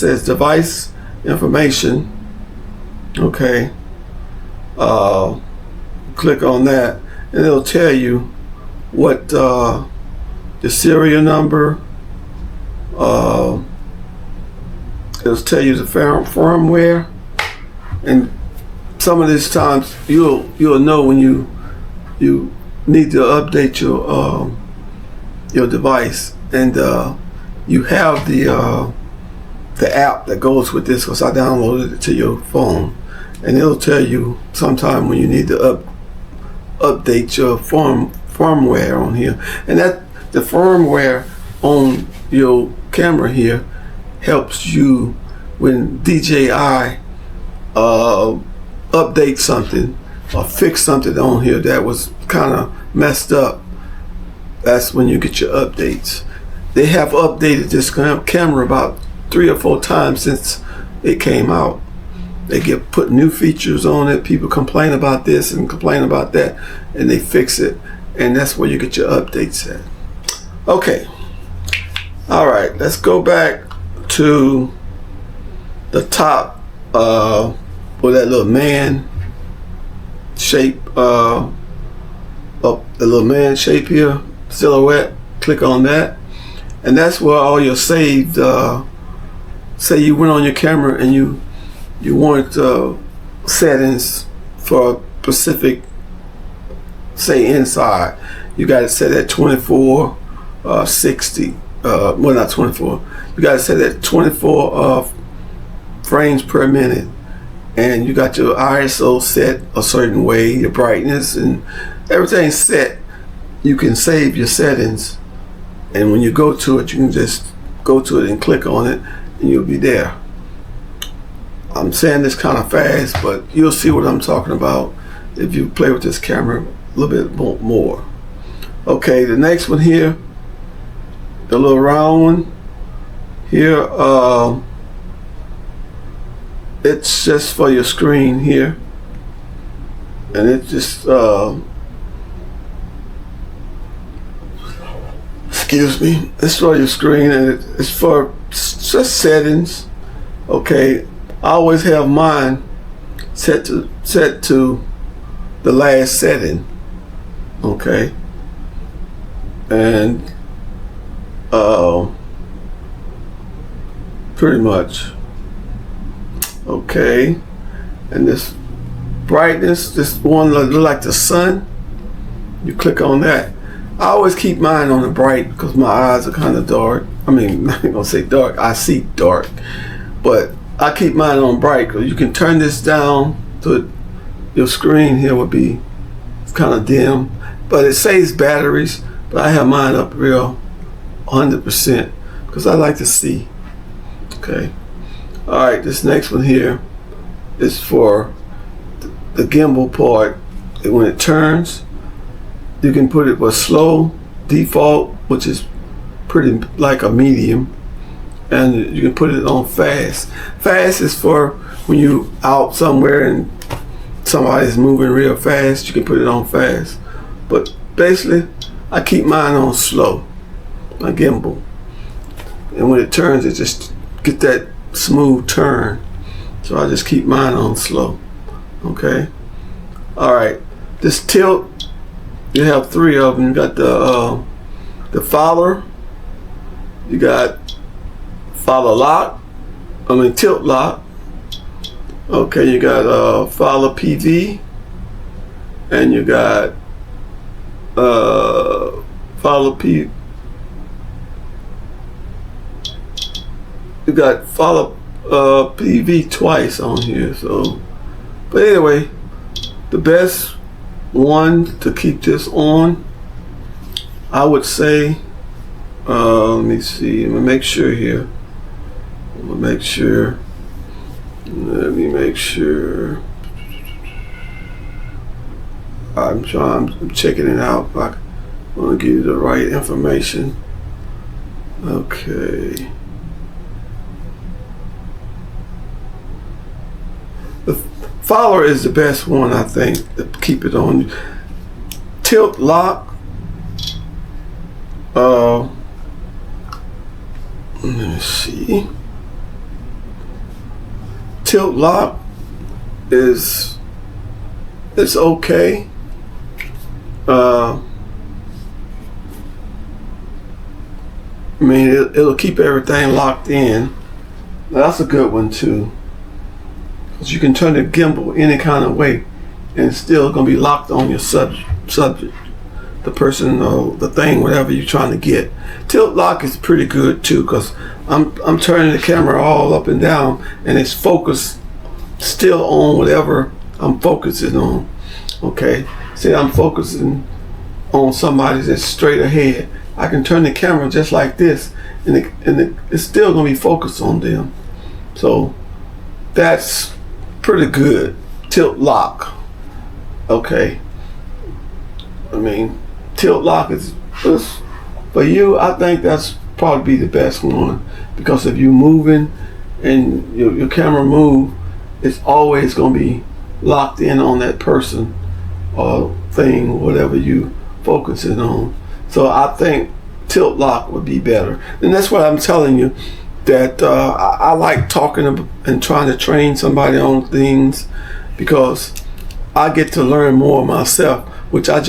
says device information. Okay. Click on that, and it'll tell you what the serial number. It'll tell you the firmware, and some of these times you'll know when you need to update your device, and you have the app that goes with this, because I downloaded it to your phone, and it'll tell you sometime when you need to update your firmware on here, and that the firmware on your camera here helps you when DJI update something or fix something on here that was kind of messed up. That's when you get your updates. They have updated this camera about 3 or 4 times since it came out. They put new features on it. People complain about this and complain about that, and they fix it, and that's where you get your updates at. Okay. All right, let's go back to the top where that little man shape up, the little man shape here, silhouette. Click on that, and that's where all your saved say you went on your camera and you want settings for a specific, say inside, you got it set at 24 60 well, not 24, you got to set at 24 frames per minute, and you got your ISO set a certain way, your brightness and everything set. You can save your settings, and when you go to it, you can just go to it and click on it, and you'll be there. I'm saying this kind of fast, but you'll see what I'm talking about if you play with this camera a little bit more. Okay, the next one here, the little round one here, it's just for your screen here, and it just excuse me, it's for your screen, and it's for just settings. Okay, I always have mine set to the last setting. Okay, and pretty much. Okay, and this brightness, this one look like the sun, you click on that. I always keep mine on the bright because my eyes are kind of dark. I mean, I ain't gonna say dark, I see dark, but I keep mine on bright because you can turn this down to your screen here would be kind of dim, but it saves batteries. But I have mine up real 100% because I like to see. Okay. All right, this next one here is for the gimbal part. And when it turns, you can put it with slow, default, which is pretty like a medium, and you can put it on fast. Fast is for when you out somewhere and somebody's moving real fast, you can put it on fast. But basically, I keep mine on slow, my gimbal. And when it turns, it just get that smooth turn. So I just keep mine on slow. Okay. All right. This tilt, you have 3 of them. You got the follower. You got follow lock. Tilt lock. Okay. You got follow PV, and you got follow P. You got follow PV twice on here. So, but anyway, the best one to keep this on, I would say, let me see, I'm gonna make sure here. Let me make sure. I'm checking it out. I want to give you the right information. Okay. The follower is the best one, I think, to keep it on. Tilt lock. Let me see. tilt lock is, it's okay. I mean, it'll keep everything locked in. That's a good one too, because you can turn the gimbal any kind of way, and it's still gonna be locked on your subject, the person or the thing, whatever you're trying to get. Tilt lock is pretty good too, because I'm turning the camera all up and down, and it's focused still on whatever I'm focusing on. Okay, say I'm focusing on somebody that's straight ahead. I can turn the camera just like this, and it's still gonna be focused on them. So that's pretty good. Tilt lock. Okay. I mean, tilt lock is for you. I think that's probably the best one, because if you're moving and your camera move, it's always gonna be locked in on that person or thing, whatever you focusing on. So I think tilt lock would be better. And that's what I'm telling you, that I like talking and trying to train somebody on things, because I get to learn more myself, which I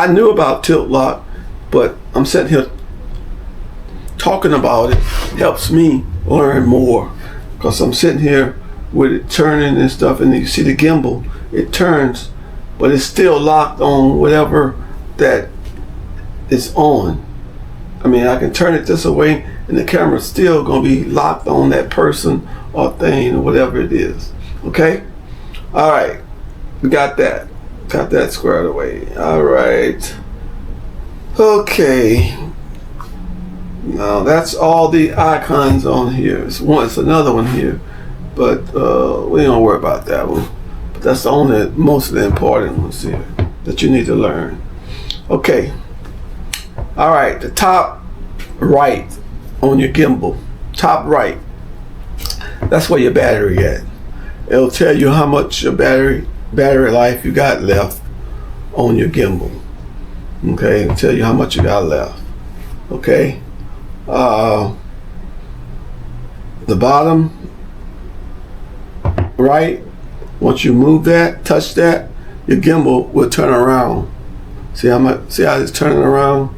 knew about tilt lock, but I'm sitting here talking about it helps me learn more, because I'm sitting here with it turning and stuff, and you see the gimbal, it turns, but it's still locked on whatever that is on. I mean, I can turn it this way, and the camera's still gonna be locked on that person or thing or whatever it is. Okay? All right, we got that squared away. All right. Okay. Now that's all the icons on here. It's another one here, but we don't worry about that one. But that's the only, most of the important ones here that you need to learn. Okay. All right, the top right on your gimbal, top right, that's where your battery at. It'll tell you how much your battery life you got left on your gimbal. Okay, it'll tell you how much you got left. Okay, the bottom right, once you move that, touch that, your gimbal will turn around. See how it's turning around?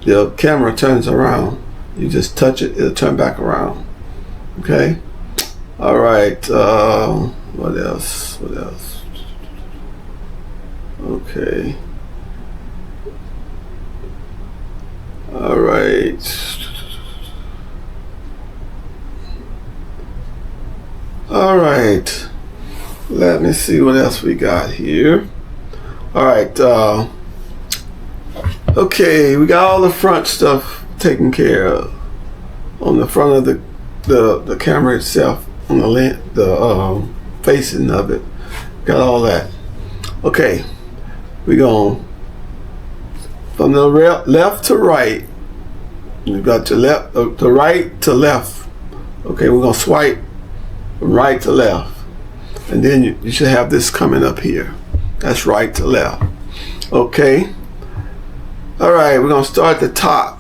The camera turns around. You just touch it, it'll turn back around. Okay? All right. What else? Okay. All right. All right. Let me see what else we got here. All right. Okay, we got all the front stuff taken care of. On the front of the camera itself, on the facing of it, got all that. Okay, we going from the left to right. You got to right to left. Okay, we're gonna swipe from right to left, and then you should have this coming up here. That's right to left. Okay. All right, we're gonna start at the top.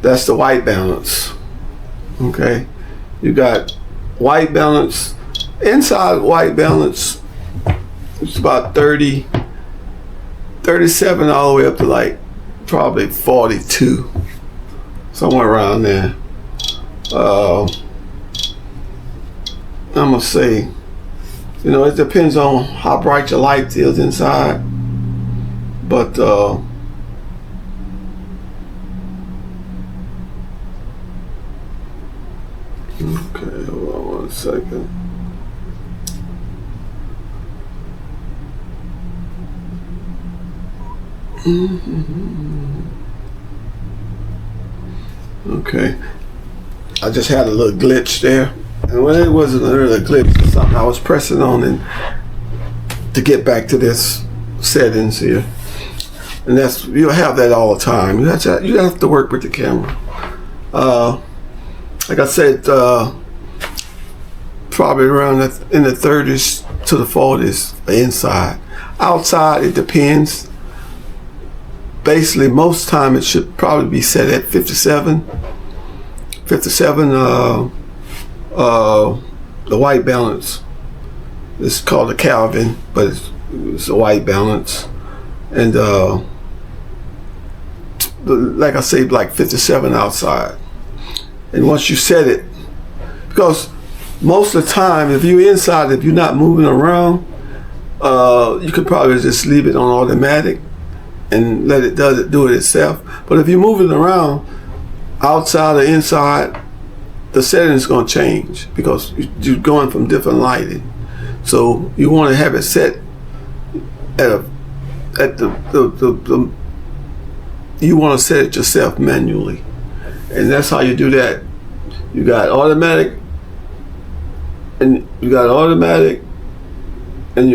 That's the white balance. Okay, you got white balance. Inside white balance, it's about 30, 37 all the way up to like probably 42, somewhere around there. I'm gonna say, it depends on how bright your light is inside. But okay, hold on 1 second. Okay, I just had a little glitch there, and when it wasn't really a glitch, it's something I was pressing on and to get back to this settings here. And you'll have that all the time. You have to work with the camera. Like I said, probably around in the 30s to the 40s inside. Outside, it depends. Basically, most time it should probably be set at 57, 57, the white balance. It's called a Calvin, but it's a white balance. And like I say, like 57 outside. And once you set it, because most of the time, if you're inside, if you're not moving around, you could probably just leave it on automatic and let it do it itself. But if you're moving around, outside or inside, the setting's going to change because you're going from different lighting. So you want to have it set at the you want to set it yourself manually, and that's how you do that. You got automatic, and you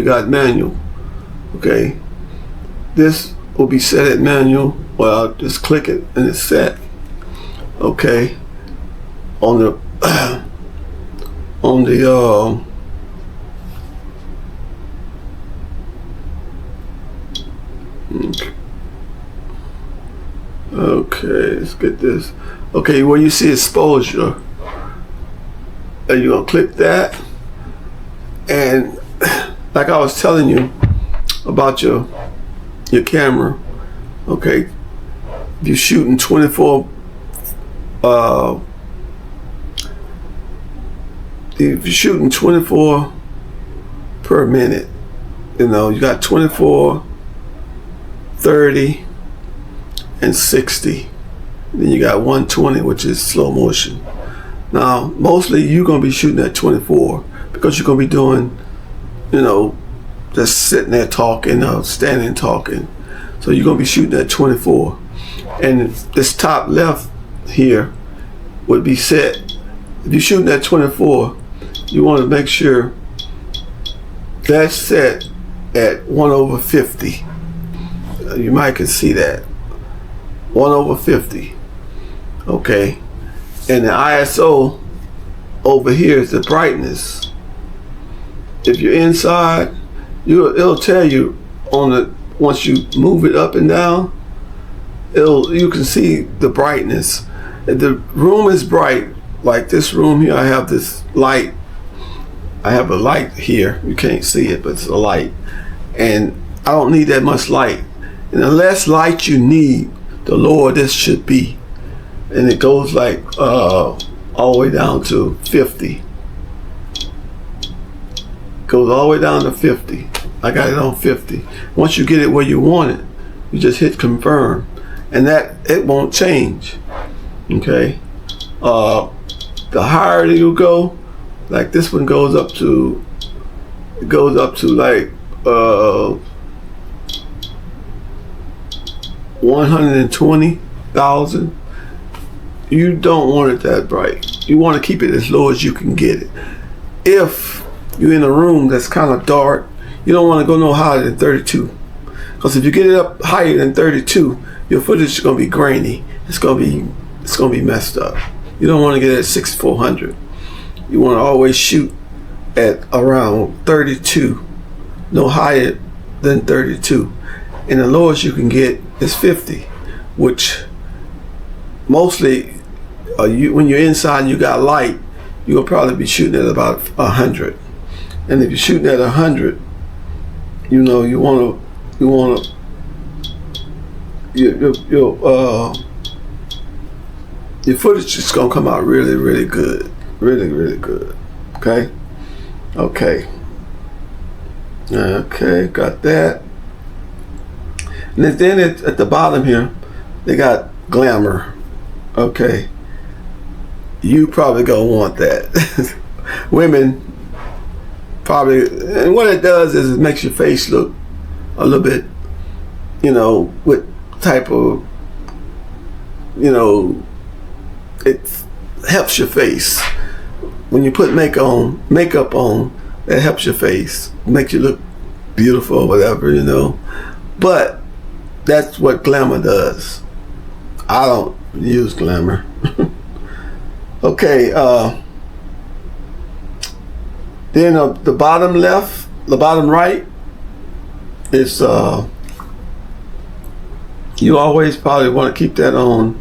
got manual. Okay, this will be set at manual. Well, I'll just click it and it's set. Okay, on the okay, let's get this. Okay, where you see exposure, and you're gonna click that, and like I was telling you about your camera. Okay, if you're shooting 24 if you're shooting 24 per minute, you know, you got 24, 30, and 60. Then you got 120, which is slow motion. Now, mostly you're gonna be shooting at 24 because you're gonna be doing, you know, just sitting there talking or standing talking. So you're gonna be shooting at 24. And this top left here would be set. If you're shooting at 24, you want to make sure that's set at 1/50. You might can see that 1/50. Okay, and the ISO over here is the brightness. If you're inside, it'll tell you on the once you move it up and down, you can see the brightness. If the room is bright, like this room here, I have this light. I have a light here. You can't see it, but it's a light. And I don't need that much light. And the less light you need, the lower this should be. And it goes like all the way down to 50. Goes all the way down to 50. I got it on 50. Once you get it where you want it, you just hit confirm. And that, it won't change. Okay? The higher you go, like this one goes up to like 120,000. You don't want it that bright. You want to keep it as low as you can get it. If you're in a room that's kind of dark, you don't want to go no higher than 32. Because if you get it up higher than 32, your footage is going to be grainy. It's going to be messed up. You don't want to get it at 6400. You want to always shoot at around 32, no higher than 32. And the lowest you can get is 50, which mostly when you're inside and you got light, you'll probably be shooting at about 100. And if you're shooting at 100, you know, your footage is gonna come out really, really good. Really, really good. Okay? Okay, got that. And then at the bottom here, they got glamour. Okay. You probably gonna want that. Women probably, and what it does is it makes your face look a little bit, you know, with type of, you know, it helps your face. When you put makeup on, that helps your face, makes you look beautiful or whatever, you know. But that's what glamour does. I don't use glamour. Okay, then the bottom left, the bottom right is you always probably want to keep that on